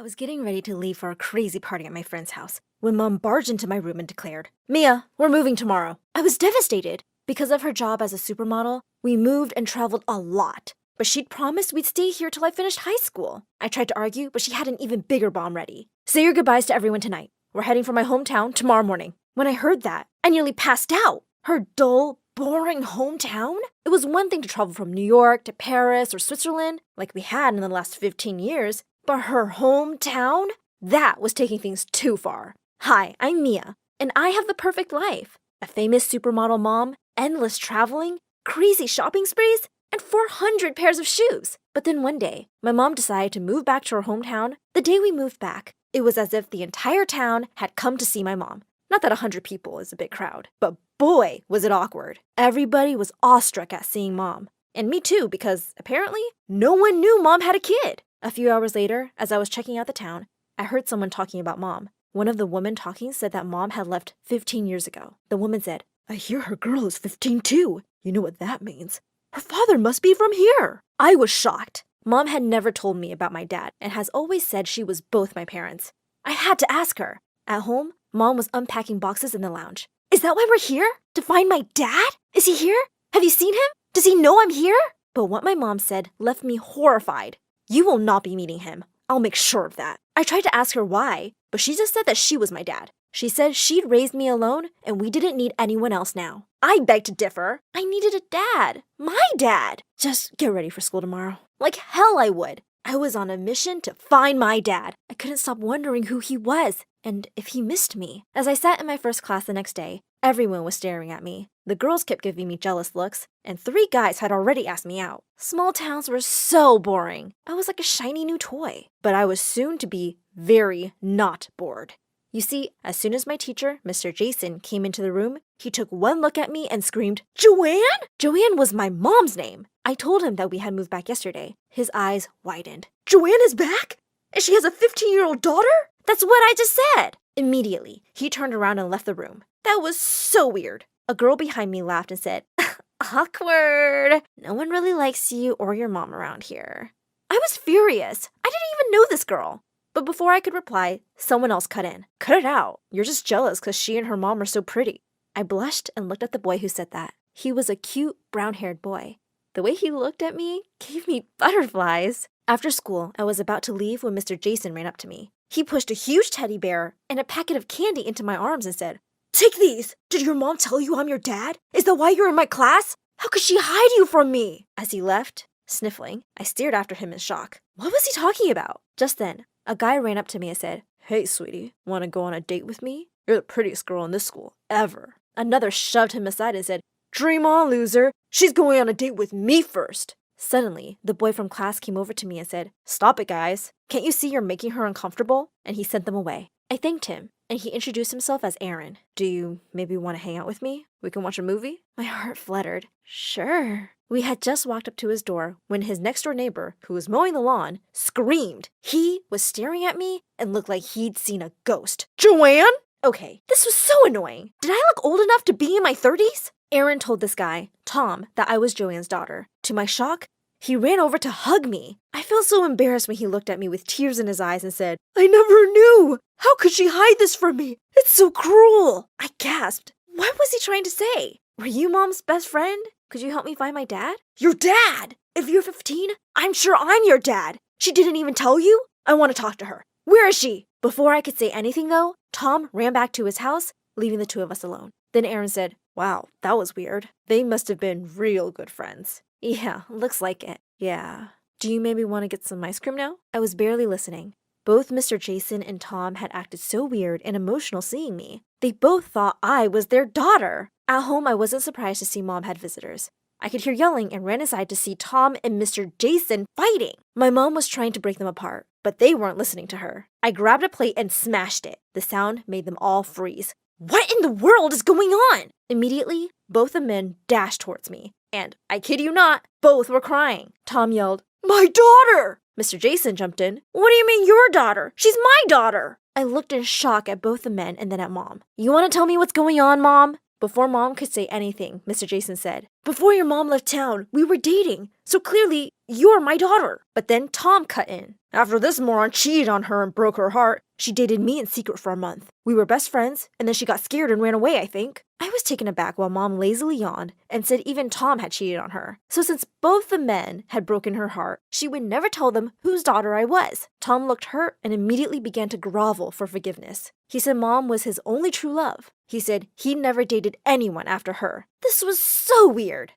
I was getting ready to leave for a crazy party at my friend's house when Mom barged into my room and declared, "Mia, we're moving tomorrow." I was devastated. Because of her job as a supermodel, we moved and traveled a lot. But she'd promised we'd stay here till I finished high school. I tried to argue, but she had an even bigger bomb ready. "Say your goodbyes to everyone tonight. We're heading for my hometown tomorrow morning." When I heard that, I nearly passed out. Her dull, boring hometown? It was one thing to travel from New York to Paris or Switzerland, like we had in the last 15 years. But her hometown? That was taking things too far. Hi, I'm Mia, and I have the perfect life. A famous supermodel mom, endless traveling, crazy shopping sprees, and 400 pairs of shoes. But then one day, my mom decided to move back to her hometown. The day we moved back, it was as if the entire town had come to see my mom. Not that 100 people is a big crowd, but boy, was it awkward. Everybody was awestruck at seeing Mom. And me too, because apparently no one knew Mom had a kid. A few hours later, as I was checking out the town, I heard someone talking about Mom. One of the women talking said that Mom had left 15 years ago. The woman said, "I hear her girl is 15 too. You know what that means? Her father must be from here." I was shocked. Mom had never told me about my dad and has always said she was both my parents. I had to ask her. At home, Mom was unpacking boxes in the lounge. "Is that why we're here? To find my dad? Is he here? Have you seen him? Does he know I'm here?" But what my mom said left me horrified. "You will not be meeting him. I'll make sure of that." I tried to ask her why, but she just said that she was my dad. She said she'd raised me alone and we didn't need anyone else now. I begged to differ. I needed a dad. My dad. "Just get ready for school tomorrow." Like hell I would. I was on a mission to find my dad. I couldn't stop wondering who he was and if he missed me. As I sat in my first class the next day, everyone was staring at me. The girls kept giving me jealous looks, and 3 guys had already asked me out. Small towns were so boring. I was like a shiny new toy. But I was soon to be very not bored. You see, as soon as my teacher, Mr. Jason, came into the room, he took one look at me and screamed, "Joanne?" Joanne was my mom's name. I told him that we had moved back yesterday. His eyes widened. "Joanne is back? And she has a 15-year-old daughter?" "That's what I just said." Immediately, he turned around and left the room. That was so weird. A girl behind me laughed and said, "Awkward. No one really likes you or your mom around here." I was furious. I didn't even know this girl. But before I could reply, someone else cut in. "Cut it out. You're just jealous because she and her mom are so pretty." I blushed and looked at the boy who said that. He was a cute, brown-haired boy. The way he looked at me gave me butterflies. After school, I was about to leave when Mr. Jason ran up to me. He pushed a huge teddy bear and a packet of candy into my arms and said, "Take these! Did your mom tell you I'm your dad? Is that why you're in my class? How could she hide you from me?" As he left, sniffling, I stared after him in shock. What was he talking about? Just then, a guy ran up to me and said, "Hey, sweetie, want to go on a date with me? You're the prettiest girl in this school, ever." Another shoved him aside and said, "Dream on, loser. She's going on a date with me first." Suddenly, the boy from class came over to me and said, "Stop it, guys. Can't you see you're making her uncomfortable?" And he sent them away. I thanked him, and he introduced himself as Aaron. "Do you maybe want to hang out with me? We can watch a movie?" My heart fluttered. Sure. We had just walked up to his door when his next-door neighbor, who was mowing the lawn, screamed. He was staring at me and looked like he'd seen a ghost. "Joanne?" Okay, this was so annoying. Did I look old enough to be in my 30s? Aaron told this guy, Tom, that I was Joanne's daughter. To my shock, he ran over to hug me. I felt so embarrassed when he looked at me with tears in his eyes and said, "I never knew. How could she hide this from me? It's so cruel." I gasped. What was he trying to say? Were you Mom's best friend? Could you help me find my dad? Your dad? If you're 15, I'm sure I'm your dad. She didn't even tell you? I want to talk to her. Where is she? Before I could say anything, though, Tom ran back to his house, leaving the 2 of us alone. Then Aaron said, "Wow, that was weird. They must have been real good friends." Yeah, looks like it. Yeah. Do you maybe want to get some ice cream now? I was barely listening. Both Mr. Jason and Tom had acted so weird and emotional seeing me. They both thought I was their daughter. At home, I wasn't surprised to see Mom had visitors. I could hear yelling and ran inside to see Tom and Mr. Jason fighting. My mom was trying to break them apart, but they weren't listening to her. I grabbed a plate and smashed it. The sound made them all freeze. What in the world is going on? Immediately, both the men dashed towards me. And, I kid you not, both were crying. Tom yelled, "My daughter!" Mr. Jason jumped in. "What do you mean your daughter? She's my daughter!" I looked in shock at both the men and then at Mom. "You want to tell me what's going on, Mom?" Before Mom could say anything, Mr. Jason said, "Before your mom left town, we were dating. So clearly, You're my daughter. But then Tom cut in. After this moron cheated on her and broke her heart, she dated me in secret for a month. We were best friends, and then she got scared and ran away, I think. I was taken aback while Mom lazily yawned and said even Tom had cheated on her. So since both the men had broken her heart, she would never tell them whose daughter I was. Tom looked hurt and immediately began to grovel for forgiveness. He said Mom was his only true love. He said he never dated anyone after her. This was so weird.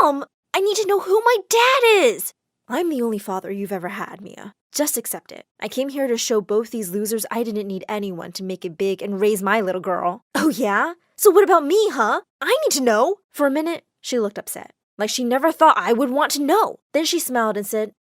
Mom, I need to know who my dad is. I'm the only father you've ever had, Mia. Just accept it. I came here to show both these losers I didn't need anyone to make it big and raise my little girl. Oh yeah? So what about me, huh? I need to know. For a minute, she looked upset, like she never thought I would want to know. Then she smiled and said,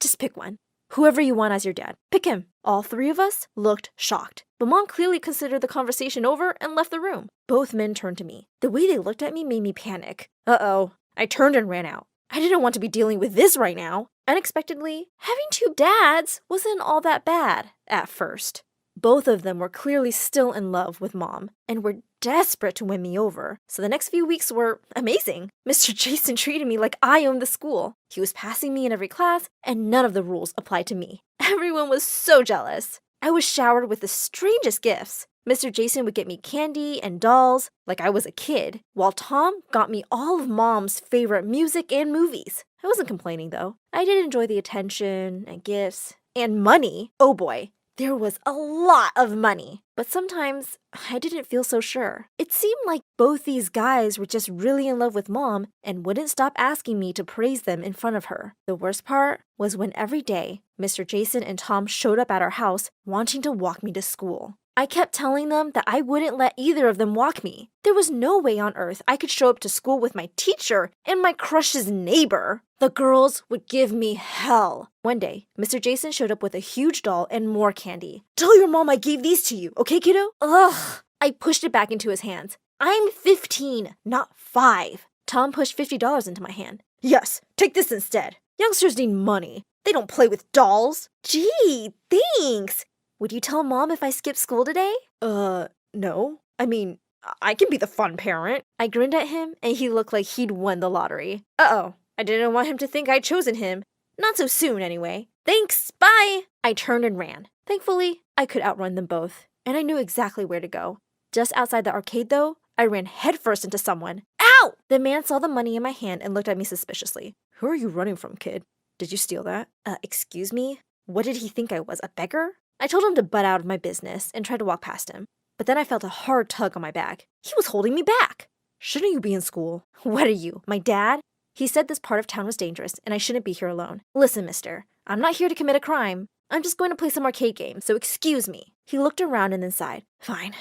just pick one. Whoever you want as your dad. Pick him. All three of us looked shocked. But Mom clearly considered the conversation over and left the room. Both men turned to me. The way they looked at me made me panic. Uh-oh. I turned and ran out. I didn't want to be dealing with this right now. Unexpectedly, having two dads wasn't all that bad at first. Both of them were clearly still in love with Mom and were desperate to win me over. So the next few weeks were amazing. Mr. Jason treated me like I owned the school. He was passing me in every class, and none of the rules applied to me. Everyone was so jealous. I was showered with the strangest gifts. Mr. Jason would get me candy and dolls like I was a kid, while Tom got me all of Mom's favorite music and movies. I wasn't complaining though. I did enjoy the attention and gifts and money. Oh boy, there was a lot of money. But sometimes I didn't feel so sure. It seemed like both these guys were just really in love with Mom and wouldn't stop asking me to praise them in front of her. The worst part was when every day Mr. Jason and Tom showed up at our house wanting to walk me to school. I kept telling them that I wouldn't let either of them walk me. There was no way on earth I could show up to school with my teacher and my crush's neighbor. The girls would give me hell. One day, Mr. Jason showed up with a huge doll and more candy. Tell your mom I gave these to you, okay, kiddo? Ugh. I pushed it back into his hands. I'm 15, not 5. Tom pushed $50 into my hand. Yes, take this instead. Youngsters need money. They don't play with dolls. Gee, thanks. Would you tell Mom if I skip school today? No. I mean, I can be the fun parent. I grinned at him, and he looked like he'd won the lottery. Uh-oh. I didn't want him to think I'd chosen him. Not so soon, anyway. Thanks, bye! I turned and ran. Thankfully, I could outrun them both, and I knew exactly where to go. Just outside the arcade, though, I ran headfirst into someone. Ow! The man saw the money in my hand and looked at me suspiciously. Who are you running from, kid? Did you steal that? Excuse me? What did he think I was, a beggar? I told him to butt out of my business and tried to walk past him. But then I felt a hard tug on my back. He was holding me back. Shouldn't you be in school? What are you, my dad? He said this part of town was dangerous and I shouldn't be here alone. Listen, mister, I'm not here to commit a crime. I'm just going to play some arcade games, so excuse me. He looked around and then sighed. Fine.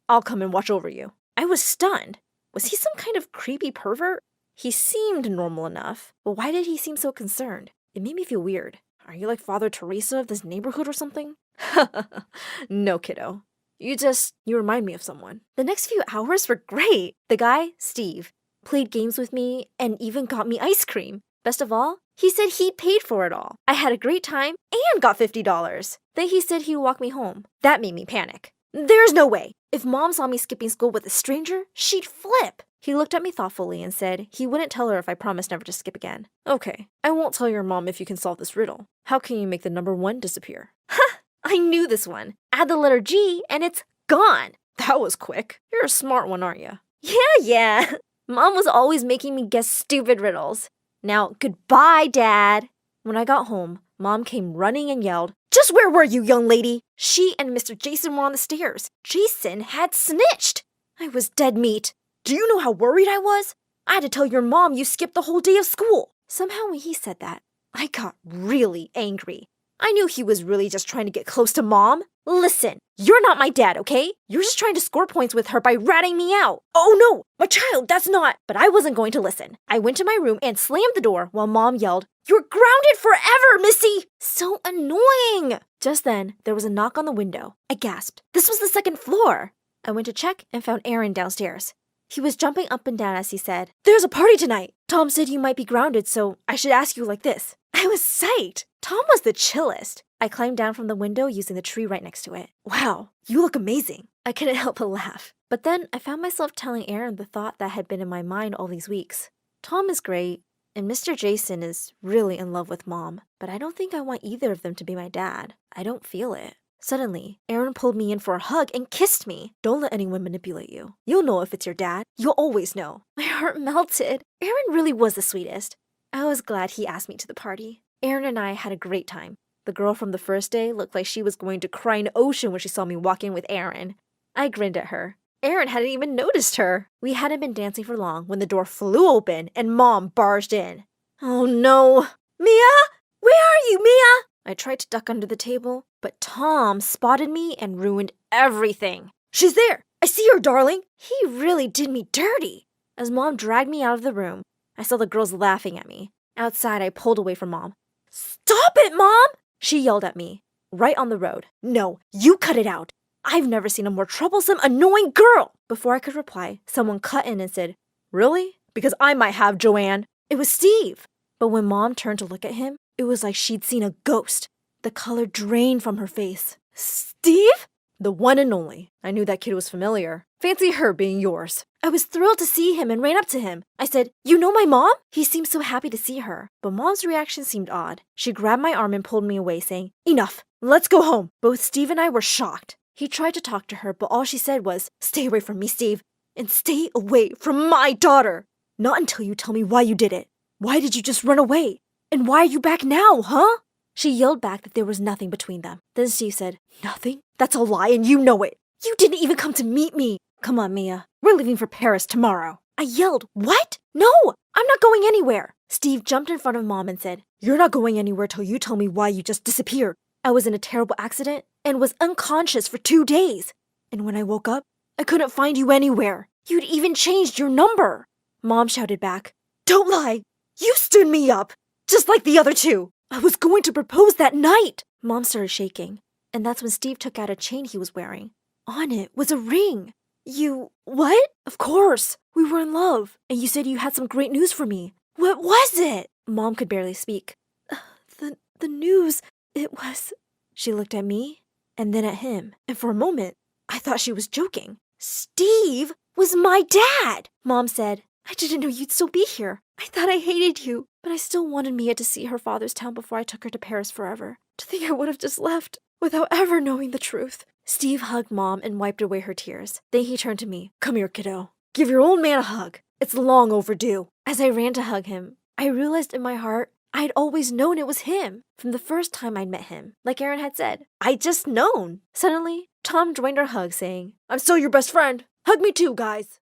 I'll come and watch over you. I was stunned. Was he some kind of creepy pervert? He seemed normal enough, but why did he seem so concerned? It made me feel weird. Are you like Father Teresa of this neighborhood or something? No, kiddo. You remind me of someone. The next few hours were great. The guy, Steve, played games with me and even got me ice cream. Best of all, he said he'd paid for it all. I had a great time and got $50. Then he said he'd walk me home. That made me panic. There's no way. If Mom saw me skipping school with a stranger, she'd flip. He looked at me thoughtfully and said he wouldn't tell her if I promised never to skip again. Okay, I won't tell your mom if you can solve this riddle. How can you make the number 1 disappear? Ha! I knew this one. Add the letter G and it's gone. That was quick. You're a smart one, aren't you? Yeah. Mom was always making me guess stupid riddles. Now, goodbye, Dad. When I got home, Mom came running and yelled, Just where were you, young lady? She and Mr. Jason were on the stairs. Jason had snitched. I was dead meat. Do you know how worried I was? I had to tell your mom you skipped the whole day of school. Somehow when he said that, I got really angry. I knew he was really just trying to get close to Mom. Listen, you're not my dad, okay? You're just trying to score points with her by ratting me out. Oh no, my child, that's not. But I wasn't going to listen. I went to my room and slammed the door while Mom yelled, You're grounded forever, Missy! So annoying. Just then, there was a knock on the window. I gasped. This was the 2nd floor. I went to check and found Aaron downstairs. He was jumping up and down as he said, There's a party tonight. Tom said you might be grounded, so I should ask you like this. I was psyched. Tom was the chillest. I climbed down from the window using the tree right next to it. Wow, you look amazing. I couldn't help but laugh. But then I found myself telling Aaron the thought that had been in my mind all these weeks. Tom is great, And Mr. Jason is really in love with Mom, but I don't think I want either of them to be my dad. I don't feel it. Suddenly, Aaron pulled me in for a hug and kissed me. Don't let anyone manipulate you. You'll know if it's your dad. You'll always know. My heart melted. Aaron really was the sweetest. I was glad he asked me to the party. Aaron and I had a great time. The girl from the first day looked like she was going to cry an ocean when she saw me walk in with Aaron. I grinned at her. Aaron hadn't even noticed her. We hadn't been dancing for long when the door flew open and Mom barged in. Oh no. Mia? Where are you, Mia? I tried to duck under the table, but Tom spotted me and ruined everything. She's there. I see her, darling. He really did me dirty. As Mom dragged me out of the room, I saw the girls laughing at me. Outside, I pulled away from Mom. Stop it, Mom! She yelled at me. Right on the road. No, you cut it out. I've never seen a more troublesome, annoying girl! Before I could reply, someone cut in and said, Really? Because I might have, Joanne. It was Steve. But when Mom turned to look at him, it was like she'd seen a ghost. The color drained from her face. Steve? The one and only. I knew that kid was familiar. Fancy her being yours. I was thrilled to see him and ran up to him. I said, You know my mom? He seemed so happy to see her. But Mom's reaction seemed odd. She grabbed my arm and pulled me away, saying, Enough. Let's go home. Both Steve and I were shocked. He tried to talk to her, but all she said was, Stay away from me, Steve. And stay away from my daughter. Not until you tell me why you did it. Why did you just run away? And why are you back now, huh? She yelled back that there was nothing between them. Then Steve said, Nothing? That's a lie and you know it. You didn't even come to meet me. Come on, Mia. We're leaving for Paris tomorrow. I yelled, What? No, I'm not going anywhere. Steve jumped in front of Mom and said, You're not going anywhere till you tell me why you just disappeared. I was in a terrible accident and was unconscious for 2 days. And when I woke up, I couldn't find you anywhere. You'd even changed your number. Mom shouted back, Don't lie. You stood me up, just like the other two. I was going to propose that night. Mom started shaking, and that's when Steve took out a chain he was wearing. On it was a ring. You... what? Of course. We were in love, and you said you had some great news for me. What was it? Mom could barely speak. The news, it was... She looked at me, and then at him, and for a moment, I thought she was joking. Steve was my dad! Mom said, I didn't know you'd still be here. I thought I hated you, but I still wanted Mia to see her father's town before I took her to Paris forever. To think I would have just left without ever knowing the truth. Steve hugged Mom and wiped away her tears. Then he turned to me. Come here, kiddo. Give your old man a hug. It's long overdue. As I ran to hug him, I realized in my heart I'd always known it was him. From the first time I'd met him. Like Aaron had said, I'd just known. Suddenly, Tom joined our hug saying, I'm still your best friend. Hug me too, guys.